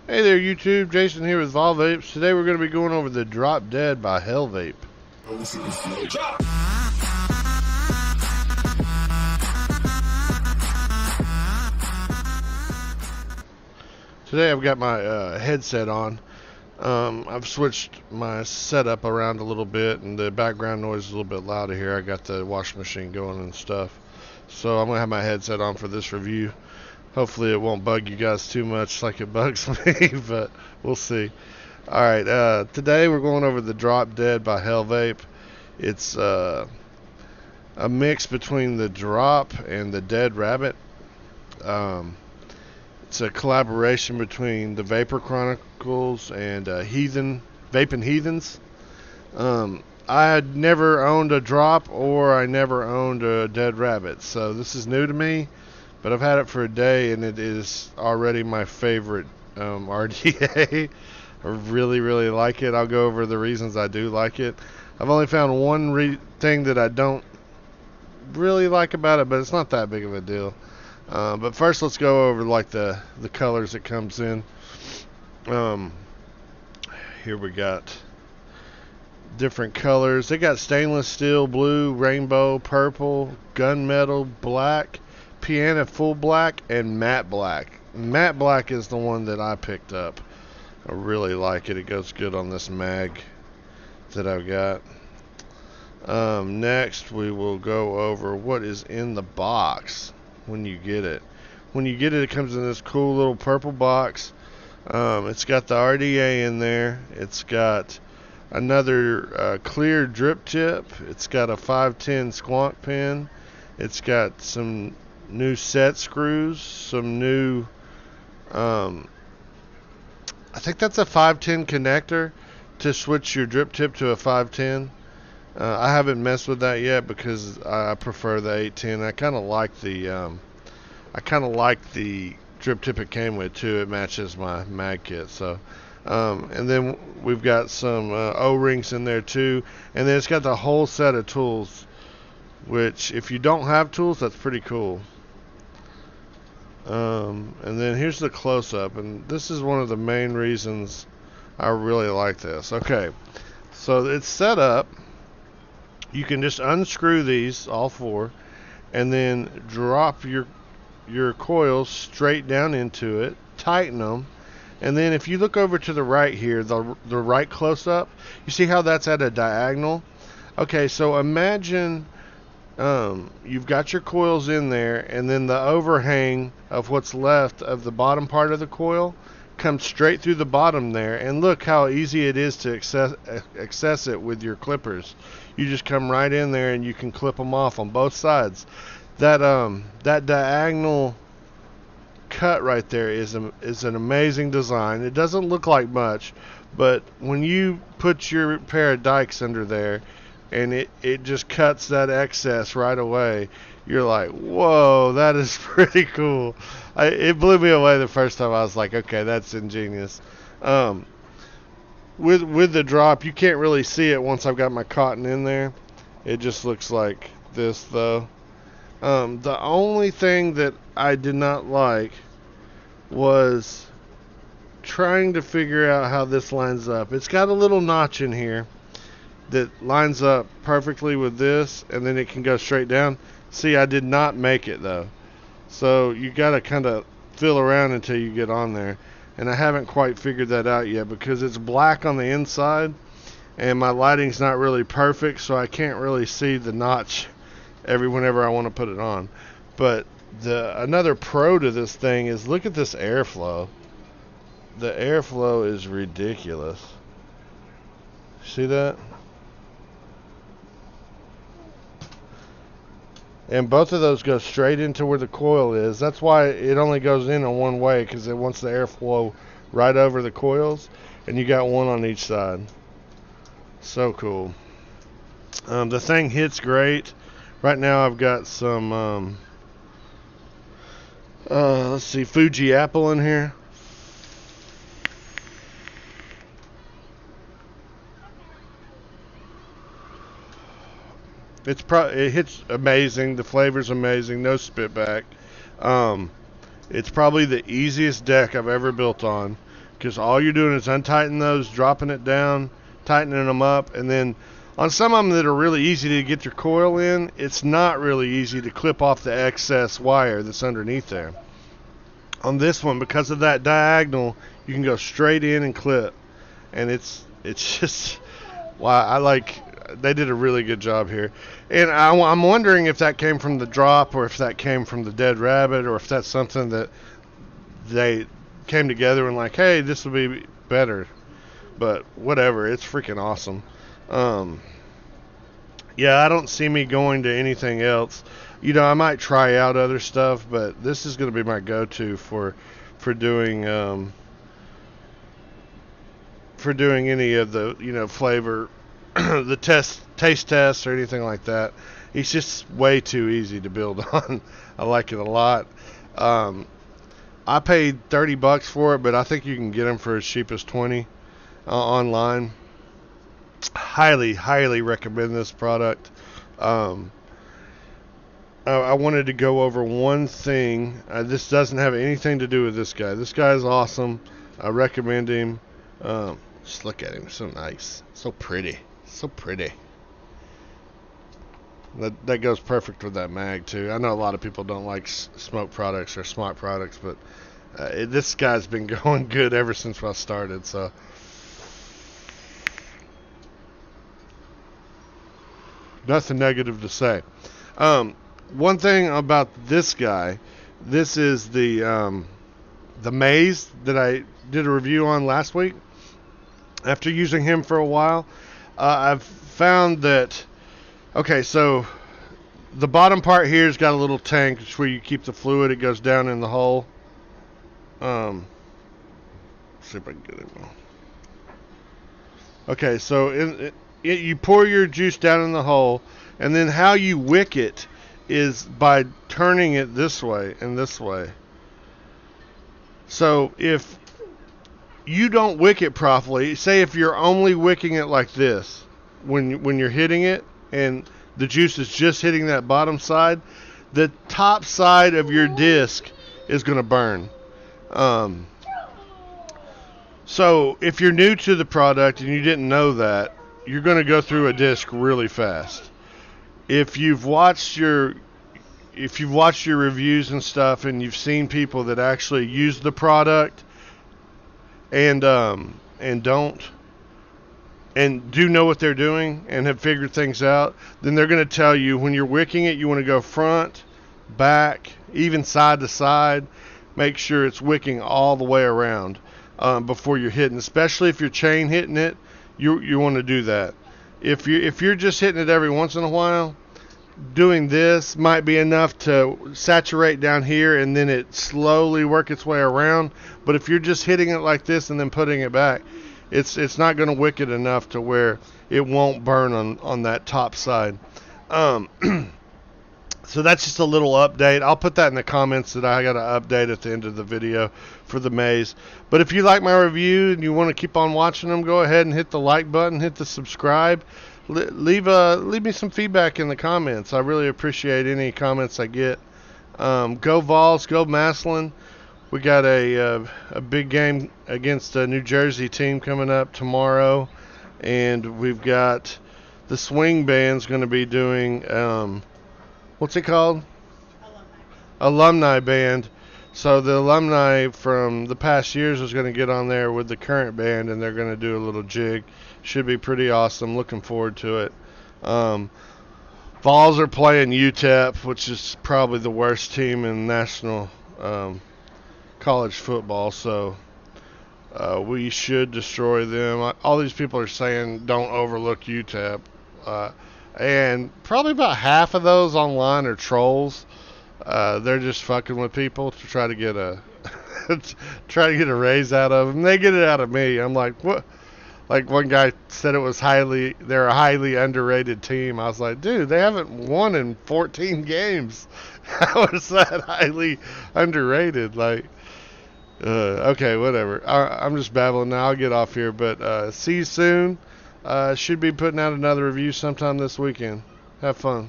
Hey there YouTube, Jason here with Vapes. Today we're going to be going over the Drop Dead by Hellvape. Today I've got my headset on. I've switched my setup around a little bit and the background noise is a little bit louder here. I got the washing machine going and stuff. So I'm going to have my headset on for this review. Hopefully it won't bug you guys too much like it bugs me, but we'll see. Alright, today we're going over the Drop Dead by Hellvape. It's a mix between the Drop and the Dead Rabbit. It's a collaboration between the Vapor Chronicles and Vapin Heathens. I had never owned a Drop or I never owned a Dead Rabbit, so this is new to me. But I've had it for a day and it is already my favorite RDA. I really like it. I'll go over the reasons I do like it. I've only found one thing that I don't really like about it, but it's not that big of a deal. But first let's go over like the colors it comes in. Here we got different colors. They got stainless steel, blue, rainbow, purple, gunmetal, black, piano full black, and matte black. Matte black is the one that I picked up. I really like it. It goes good on this mag that I've got. Next we will go over what is in the box when you get it. When you get it, it comes in this cool little purple box. It's got the RDA in there. It's got another clear drip tip. It's got a 510 squonk pin. It's got some new set screws, some new I think that's a 510 connector to switch your drip tip to a 510. I haven't messed with that yet because I prefer the 810. I kind of like the drip tip it came with too. It matches my mag kit. So and then we've got some O-rings in there too, and then it's got the whole set of tools, which if you don't have tools, that's pretty cool. And then here's the close-up, and this is one of the main reasons I really like this. Okay, so it's set up. You can just unscrew these, all four, and then drop your coils straight down into it, tighten them, and then if you look over to the right here, the right close-up, you see how that's at a diagonal? Okay, so imagine you've got your coils in there, and then the overhang of what's left of the bottom part of the coil comes straight through the bottom there, and look how easy it is to access it with your clippers. You just come right in there and you can clip them off on both sides. That diagonal cut right there is an amazing design. It doesn't look like much, but when you put your pair of dikes under there and it just cuts that excess right away, you're like, whoa, that is pretty cool. It blew me away the first time. I was like, okay, that's ingenious. With the Drop, you can't really see it once I've got my cotton in there. It just looks like this though. The only thing that I did not like was trying to figure out how this lines up. It's got a little notch in here that lines up perfectly with this, and then it can go straight down. See, I did not make it though, so you gotta kind of feel around until you get on there, and I haven't quite figured that out yet because it's black on the inside and my lighting's not really perfect, so I can't really see the notch whenever I want to put it on. But another pro to this thing is, look at this airflow. The airflow is ridiculous. See that? And both of those go straight into where the coil is. That's why it only goes in on one way, because it wants the airflow right over the coils, and you got one on each side. So cool. The thing hits great. Right now I've got some let's see, Fuji Apple in here. It hits amazing. The flavor's amazing. No spit back. It's probably the easiest deck I've ever built on because all you're doing is untightening those, dropping it down, tightening them up, and then on some of them that are really easy to get your coil in, it's not really easy to clip off the excess wire that's underneath there. On this one, because of that diagonal, you can go straight in and clip, and it's just, wow, they did a really good job here. And I'm wondering if that came from the drop, or if that came from the dead rabbit, or if that's something that they came together and like, hey, this would be better. But whatever, it's freaking awesome. Yeah, I don't see me going to anything else. You know, I might try out other stuff, but this is going to be my go-to for doing any of the, you know, flavor the taste tests or anything like that. It's just way too easy to build on. I like it a lot. I paid $30 for it, but I think you can get them for as cheap as $20 online. Highly recommend this product. I wanted to go over one thing. This doesn't have anything to do with this guy. This guy is awesome. I recommend him. Just look at him. So nice. So pretty. So pretty. That goes perfect with that mag too. I know a lot of people don't like smoke products or smart products, but this guy's been going good ever since I started. So nothing negative to say. One thing about this guy, this is the Maze that I did a review on last week. After using him for a while, I've found that, okay, so the bottom part here has got a little tank. It's where you keep the fluid. It goes down in the hole. Let's see if I can get it. Okay, so you pour your juice down in the hole, and then how you wick it is by turning it this way and this way. So if you don't wick it properly, say if you're only wicking it like this when you're hitting it and the juice is just hitting that bottom side, the top side of your disc is going to burn. So if you're new to the product and you didn't know that, you're going to go through a disc really fast. If you've watched your reviews and stuff, and you've seen people that actually use the product and do know what they're doing and have figured things out, then they're going to tell you when you're wicking it, you want to go front, back, even side to side. Make sure it's wicking all the way around before you're hitting. Especially if you're chain hitting it, you want to do that. If you're just hitting it every once in a while, doing this might be enough to saturate down here and then it slowly work its way around. But if you're just hitting it like this and then putting it back, it's not going to wick it enough to where it won't burn on that top side. So that's just a little update. I'll put that in the comments that I got to update at the end of the video for the Maze. But if you like my review and you want to keep on watching them, go ahead and hit the like button, hit the subscribe. Leave me some feedback in the comments. I really appreciate any comments I get. Go Vols, go Maslin. We got a big game against a New Jersey team coming up tomorrow, and we've got the swing band's going to be doing what's it called? Alumni band. So the alumni from the past years is going to get on there with the current band, and they're going to do a little jig. Should be pretty awesome. Looking forward to it. Vols are playing UTEP, which is probably the worst team in national college football. So we should destroy them. All these people are saying don't overlook UTEP. And probably about half of those online are trolls. They're just fucking with people to try to get a raise out of them. They get it out of me. I'm like, what? Like one guy said they're a highly underrated team. I was like, dude, they haven't won in 14 games. How is that highly underrated? Like, okay, whatever. I'm just babbling now. I'll get off here, but see you soon. Should be putting out another review sometime this weekend. Have fun.